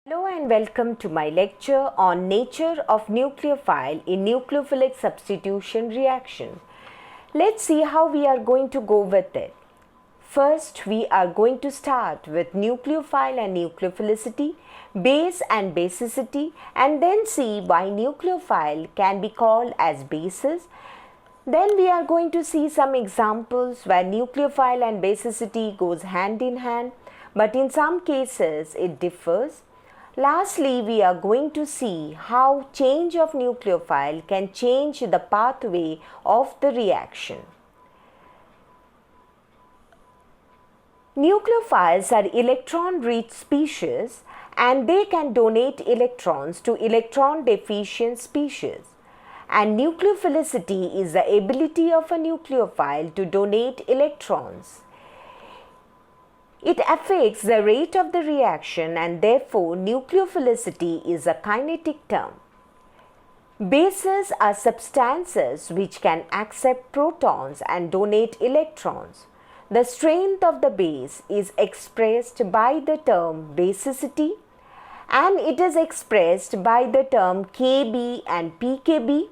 Hello and welcome to my lecture on nature of nucleophile in nucleophilic substitution reaction. Let's see how we are going to go with it. First, we are going to start with nucleophile and nucleophilicity, base and basicity, and then see why nucleophile can be called as bases. Then we are going to see some examples where nucleophile and basicity goes hand in hand, but in some cases it differs. Lastly, we are going to see how change of nucleophile can change the pathway of the reaction. Nucleophiles are electron-rich species and they can donate electrons to electron-deficient species. And nucleophilicity is the ability of a nucleophile to donate electrons. It affects the rate of the reaction and therefore nucleophilicity is a kinetic term. Bases are substances which can accept protons and donate electrons. The strength of the base is expressed by the term basicity and it is expressed by the term Kb and pKb.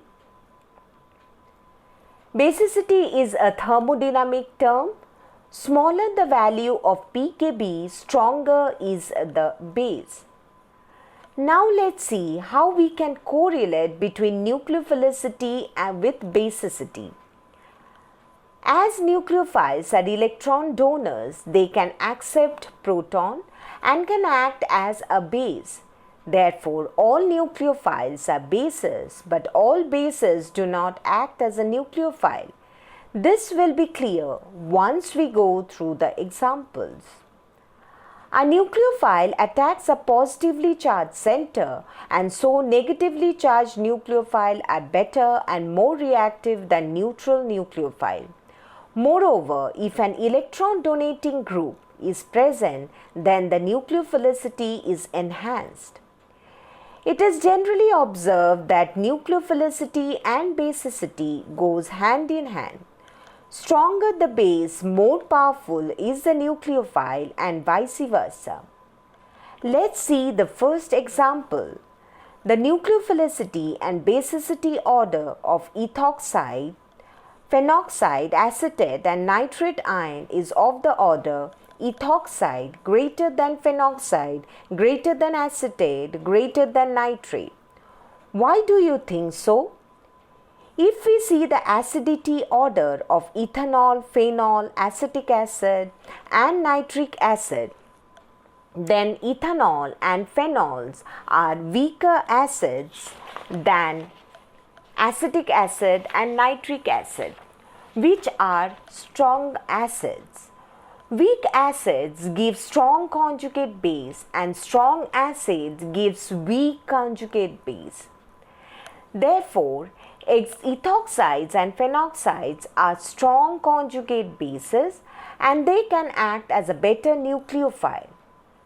Basicity is a thermodynamic term. Smaller the value of pKb, stronger is the base. Now let's see how we can correlate between nucleophilicity and with basicity. As nucleophiles are electron donors, they can accept proton and can act as a base. Therefore, all nucleophiles are bases, but all bases do not act as a nucleophile. This will be clear once we go through the examples. A nucleophile attacks a positively charged center and so negatively charged nucleophile are better and more reactive than neutral nucleophile. Moreover, if an electron donating group is present, then the nucleophilicity is enhanced. It is generally observed that nucleophilicity and basicity goes hand in hand. Stronger the base, more powerful is the nucleophile and vice versa. Let's see the first example. The nucleophilicity and basicity order of ethoxide, phenoxide, acetate and nitrate ion is of the order ethoxide greater than phenoxide, greater than acetate, greater than nitrate. Why do you think so? If we see the acidity order of ethanol, phenol, acetic acid and nitric acid, then ethanol and phenols are weaker acids than acetic acid and nitric acid, which are strong acids. Weak acids give strong conjugate base and strong acids gives weak conjugate base. Therefore, ethoxides and phenoxides are strong conjugate bases and they can act as a better nucleophile.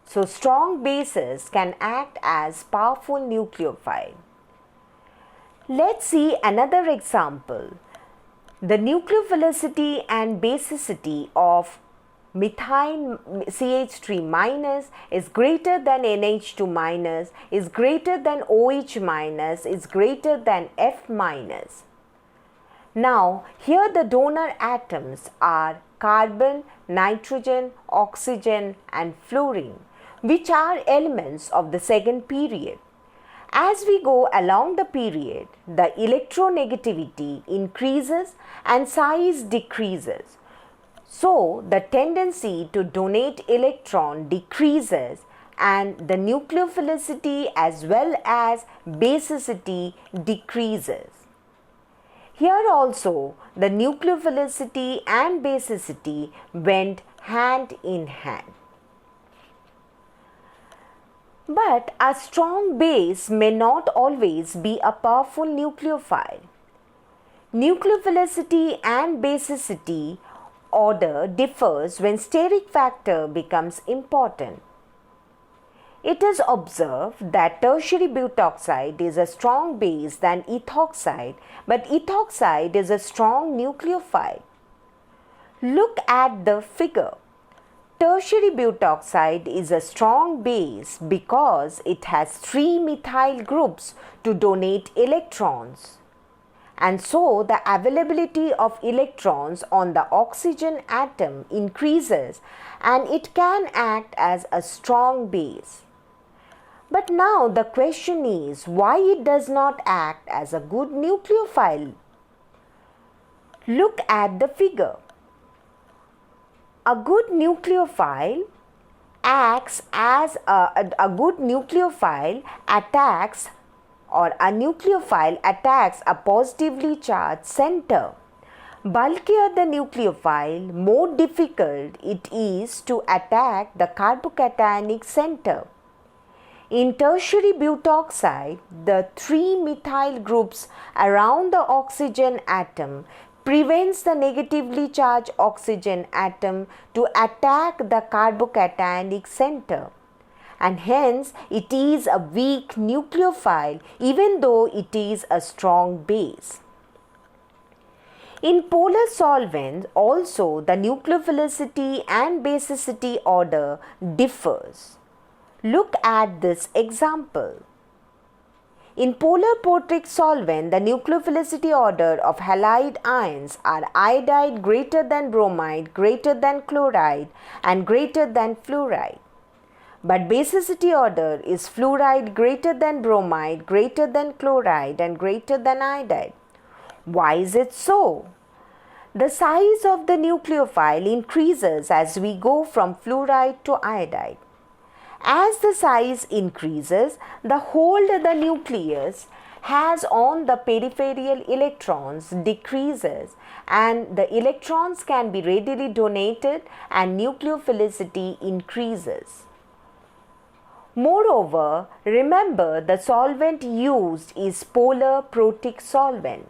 So, strong bases can act as powerful nucleophile. Let's see another example. The nucleophilicity and basicity of methyl CH3 minus is greater than NH2 minus, is greater than OH minus, is greater than F minus. Now, here the donor atoms are carbon, nitrogen, oxygen and fluorine, which are elements of the second period. As we go along the period, the electronegativity increases and size decreases. So, the tendency to donate electron decreases and the nucleophilicity as well as basicity decreases. Here also, the nucleophilicity and basicity went hand in hand. But a strong base may not always be a powerful nucleophile. Nucleophilicity and basicity order differs when steric factor becomes important. It is observed that tertiary butoxide is a strong base than ethoxide, but ethoxide is a strong nucleophile. Look at the figure. Tertiary butoxide is a strong base because it has 3 methyl groups to donate electrons. And so the availability of electrons on the oxygen atom increases and it can act as a strong base. But now the question is why it does not act as a good nucleophile. Look at the figure. A good nucleophile acts as a good nucleophile attacks or a nucleophile attacks a positively charged center. Bulkier the nucleophile, more difficult it is to attack the carbocationic center. In tertiary butoxide, the 3 methyl groups around the oxygen atom prevents the negatively charged oxygen atom to attack the carbocationic center, and hence it is a weak nucleophile even though it is a strong base. In polar solvents also the nucleophilicity and basicity order differs. Look at this example. In polar portric solvent, the nucleophilicity order of halide ions are iodide greater than bromide, greater than chloride, and greater than fluoride. But basicity order is fluoride greater than bromide, greater than chloride, and greater than iodide. Why is it so? The size of the nucleophile increases as we go from fluoride to iodide. As the size increases, the hold the nucleus has on the peripheral electrons decreases and the electrons can be readily donated and nucleophilicity increases. Moreover, remember the solvent used is polar protic solvent.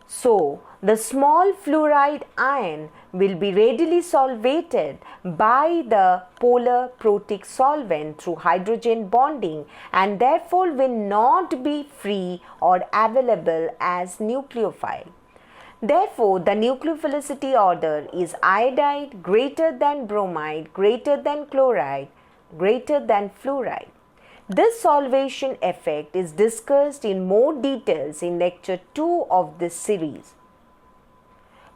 So, the small fluoride ion will be readily solvated by the polar protic solvent through hydrogen bonding and therefore will not be free or available as nucleophile. Therefore, the nucleophilicity order is iodide greater than bromide, greater than chloride, greater than fluoride. This solvation effect is discussed in more details in lecture 2 of this series.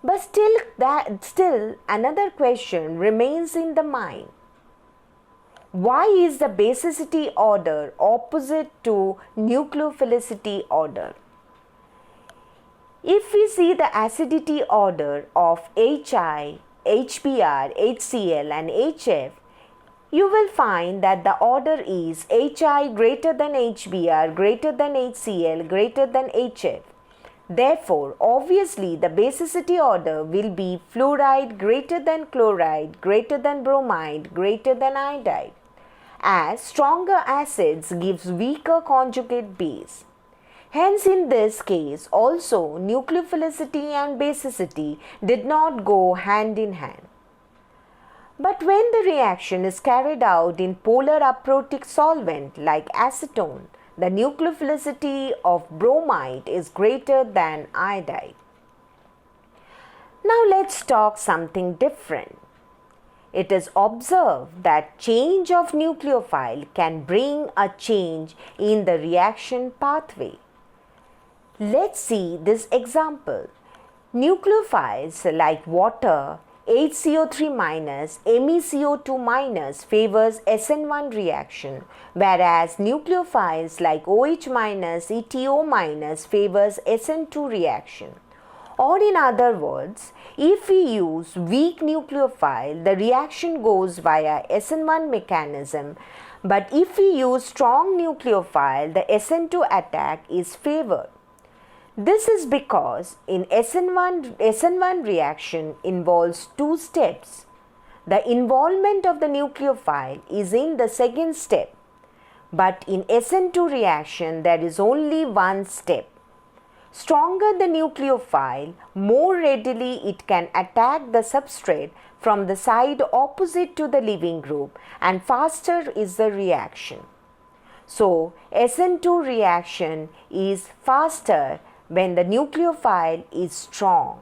But still another question remains in the mind. Why is the basicity order opposite to nucleophilicity order? If we see the acidity order of HI, HBr, HCl and HF, you will find that the order is HI greater than HBr, greater than HCl, greater than HF. Therefore, obviously the basicity order will be fluoride greater than chloride, greater than bromide, greater than iodide, as stronger acids gives weaker conjugate base. Hence, in this case also nucleophilicity and basicity did not go hand in hand. But when the reaction is carried out in polar aprotic solvent like acetone, the nucleophilicity of bromide is greater than iodide. Now let's talk something different. It is observed that change of nucleophile can bring a change in the reaction pathway. Let's see this example. Nucleophiles like water, HCO3 minus, MeCO2 minus favors SN1 reaction, whereas nucleophiles like OH minus, ETO minus favors SN2 reaction. Or in other words, if we use weak nucleophile, the reaction goes via SN1 mechanism, but if we use strong nucleophile, the SN2 attack is favored. This is because in SN1 reaction involves 2 steps. The involvement of the nucleophile is in the second step, but in SN2 reaction there is only one step. Stronger the nucleophile, more readily it can attack the substrate from the side opposite to the leaving group and faster is the reaction. So, SN2 reaction is faster when the nucleophile is strong.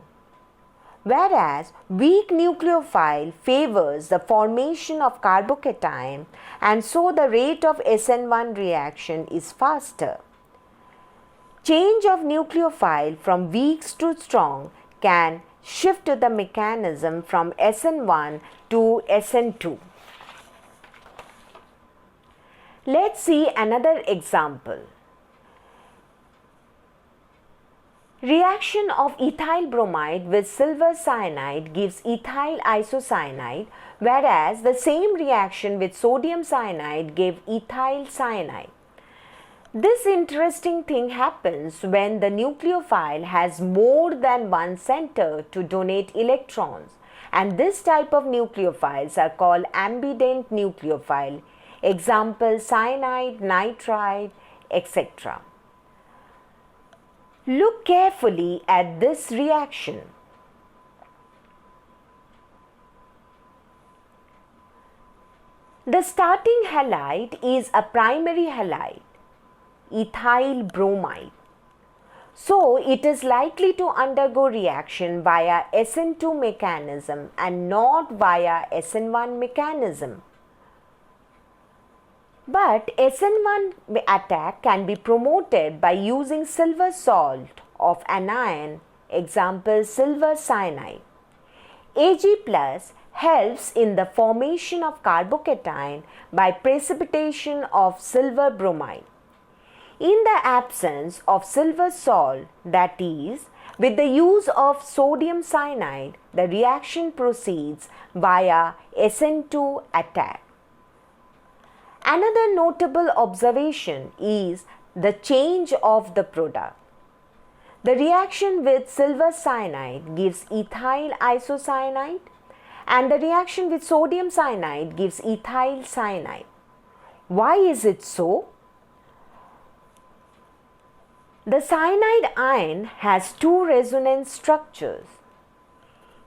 whereas weak nucleophile favors the formation of carbocation, and so the rate of SN1 reaction is faster. Change of nucleophile from weak to strong can shift the mechanism from SN1 to SN2. Let's see another example. Reaction of ethyl bromide with silver cyanide gives ethyl isocyanide, whereas the same reaction with sodium cyanide gave ethyl cyanide. This interesting thing happens when the nucleophile has more than one center to donate electrons, and this type of nucleophiles are called ambident nucleophile. Example, cyanide, nitride, etc. Look carefully at this reaction. The starting halide is a primary halide, ethyl bromide. So, it is likely to undergo reaction via SN2 mechanism and not via SN1 mechanism. But SN1 attack can be promoted by using silver salt of anion, example silver cyanide. Ag+ helps in the formation of carbocation by precipitation of silver bromide. In the absence of silver salt, that is, with the use of sodium cyanide, the reaction proceeds via SN2 attack. Another notable observation is the change of the product. The reaction with silver cyanide gives ethyl isocyanide, and the reaction with sodium cyanide gives ethyl cyanide. Why is it so? The cyanide ion has two resonance structures.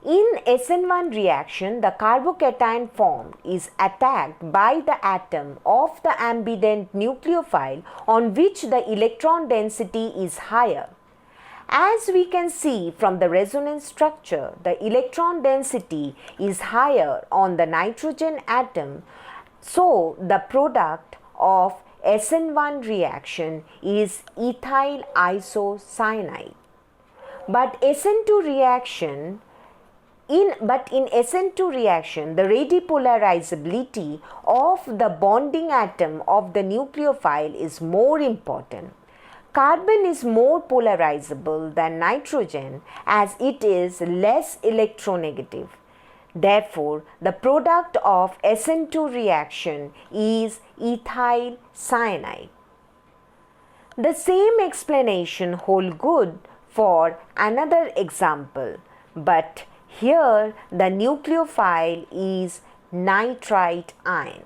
In SN1 reaction, the carbocation formed is attacked by the atom of the ambident nucleophile on which the electron density is higher. As we can see from the resonance structure, the electron density is higher on the nitrogen atom, so the product of SN1 reaction is ethyl isocyanide. But in SN2 reaction, the radipolarizability of the bonding atom of the nucleophile is more important. Carbon is more polarizable than nitrogen as it is less electronegative. Therefore, the product of SN2 reaction is ethyl cyanide. The same explanation holds good for another example, but here the nucleophile is nitrite ion.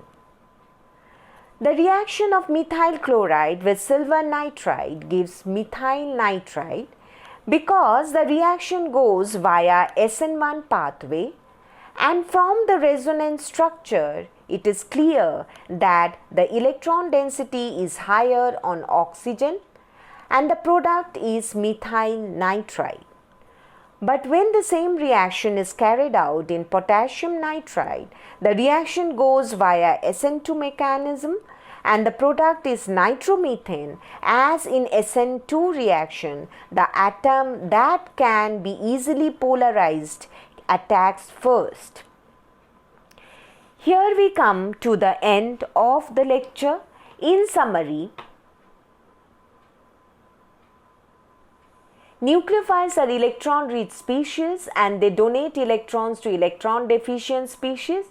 The reaction of methyl chloride with silver nitride gives methyl nitride because the reaction goes via SN1 pathway, and from the resonance structure it is clear that the electron density is higher on oxygen and the product is methyl nitride. But when the same reaction is carried out in potassium nitride, the reaction goes via SN2 mechanism and the product is nitromethane, as in SN2 reaction the atom that can be easily polarized attacks first. Here we come to the end of the lecture. In summary, nucleophiles are electron-rich species and they donate electrons to electron-deficient species.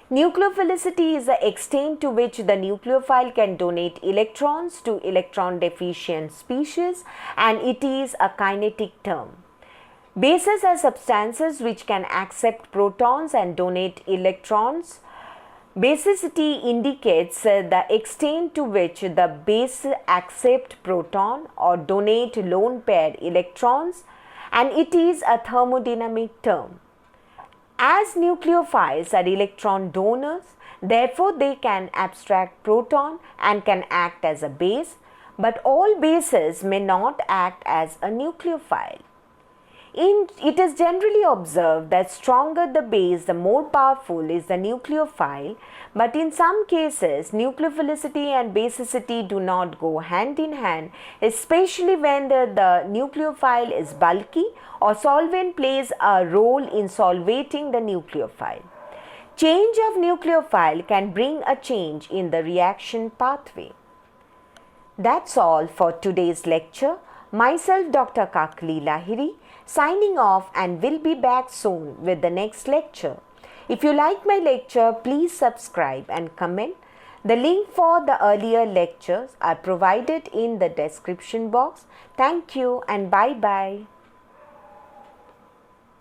Nucleophilicity is the extent to which the nucleophile can donate electrons to electron-deficient species, and it is a kinetic term. Bases are substances which can accept protons and donate electrons. Basicity indicates the extent to which the base accept proton or donate lone pair electrons, and it is a thermodynamic term. As nucleophiles are electron donors, therefore they can abstract proton and can act as a base, but all bases may not act as a nucleophile. It is generally observed that stronger the base, the more powerful is the nucleophile, but in some cases, nucleophilicity and basicity do not go hand in hand, especially when the nucleophile is bulky or solvent plays a role in solvating the nucleophile. Change of nucleophile can bring a change in the reaction pathway. That's all for today's lecture. Myself, Dr. Kakali Lahiri, signing off, and will be back soon with the next lecture. If you like my lecture, please subscribe and comment. The link for the earlier lectures are provided in the description box. Thank you and bye-bye.